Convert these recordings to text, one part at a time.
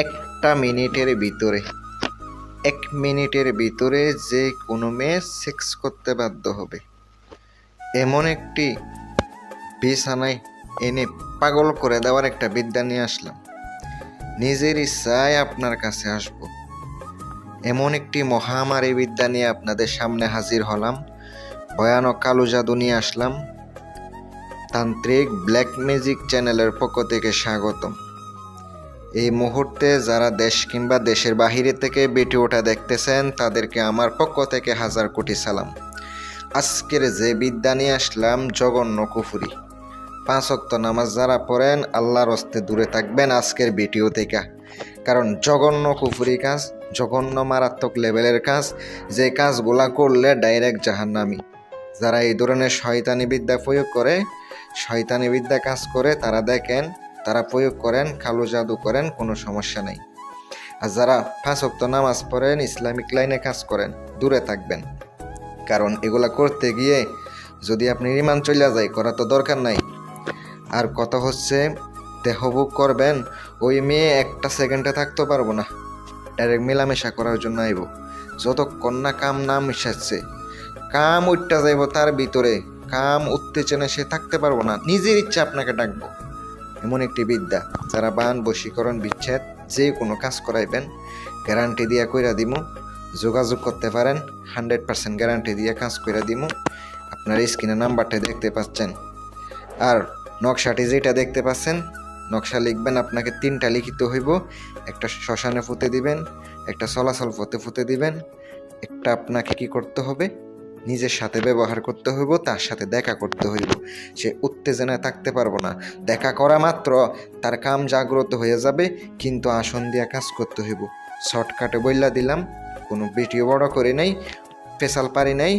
একটা মিনিটের ভিতরে 1 মিনিটের ভিতরে যে কোনো মেয়ে সেক্স করতে বাধ্য হবে, এমন একটি বিছানায় এনে পাগল করে দেওয়ার একটা বিদ্যা নিয়ে আসলাম। নিজের ইচ্ছায় আপনার কাছে আসব, এমন একটি মহামারী বিদ্যা নিয়ে আপনাদের সামনে হাজির হলাম। ভয়ানক কালো জাদু নিয়ে আসলাম। তান্ত্রিক ব্ল্যাক ম্যাজিক চ্যানেলের পক্ষ থেকে স্বাগতম। এই মুহূর্তে যারা দেশ কিংবা দেশের বাহিরে থেকে ভিডিওটা দেখতেছেন তাদেরকে আমার পক্ষ থেকে 1000 কোটি সালাম। আজকের যে বিদ্যা নিয়ে আসলাম জঘন্য কুফরি। 5 ওয়াক্ত নামাজ যারা পড়েন আল্লাহর হস্তে দূরে থাকবেন আজকের ভিডিও থেকে, কারণ জঘন্য কুফরি কাজ, জঘন্য মারাত্মক লেভেলের কাজ, যে কাজগুলা করলে ডাইরেক্ট জাহান্নামী। যারা এই ধরনের শয়তানি বিদ্যা প্রয়োগ করে, শয়তানি বিদ্যা কাজ করে, তারা দেখেন, তারা প্রয়োগ করেন, কালো জাদু করেন, কোনো সমস্যা নেই। আর যারা 5 ওয়াক্ত নামাজ পড়েন, ইসলামিক লাইনে কাজ করেন, দূরে থাকবেন। কারণ এগুলা করতে গিয়ে যদি আপনি ইমান চলে যায়, করা তো দরকার নাই। আর কথা হচ্ছে দেহভোগ করবেন, ওই মেয়ে একটা সেকেন্ডে থাকতে পারবো না, ডাইরেক্ট মেলামেশা করার জন্য আইব। যতক্ষণ না কাম না মিশাচ্ছে, কাম উঠটা যাইব তার ভিতরে, কাম উত্তেজনে সে থাকতে পারবো না, নিজের ইচ্ছা আপনাকে ডাকবো। এমন একটি বিদ্যা, যারা বান বশীকরণ বিচ্ছেদ যে কোনো কাজ করাইবেন গ্যারান্টি দিয়া কইরা দিমু। যোগাযোগ করতে পারেন, 100% গ্যারান্টি দিয়ে কাজ কইরা দিমু। আপনার স্ক্রিনে নাম্বারটা দেখতে পাচ্ছেন, আর নকশাটি যেটা দেখতে পাচ্ছেন, নকশা লিখবেন। আপনাকে 3টা লিখিত হইব, একটা শ্মশানে ফুতে দিবেন, একটা চলাচল পথে ফুতে দিবেন, একটা আপনাকে কি করতে হবে, নিজের সাথে ব্যবহার করতে হইব, তার সাথে দেখা করতে হইব। সে উত্তেজনায় থাকতে পারবো না, দেখা করা মাত্র তার কাম জাগ্রত হয়ে যাবে, কিন্তু আসন দিয়া কাজ করতে হইব। শর্টকাটে বইলা দিলাম, কোনো ভিডিও বড় করে নাই, ফেসাল পারি নাই,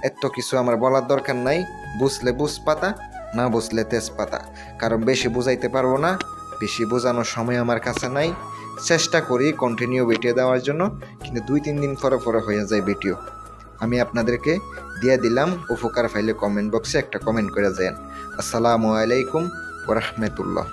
এত কিছু আমার বলার দরকার নাই। বুঝলে বুঝ পাতা, না বুঝলে তেজপাতা। কারণ বেশি বুঝাইতে পারবো না, বেশি বোঝানোর সময় আমার কাছে নাই। চেষ্টা করি কন্টিনিউ ভিডিও দেওয়ার জন্য, কিন্তু 2-3 দিন পরে পরে হয়ে যায় ভিডিও। আমি আপনাদেরকে দিয়ে দিলাম, উপকার ফাইলে কমেন্ট বক্সে একটা কমেন্ট করে যান। আসসালামু আলাইকুম ওয়া রাহমাতুল্লাহ।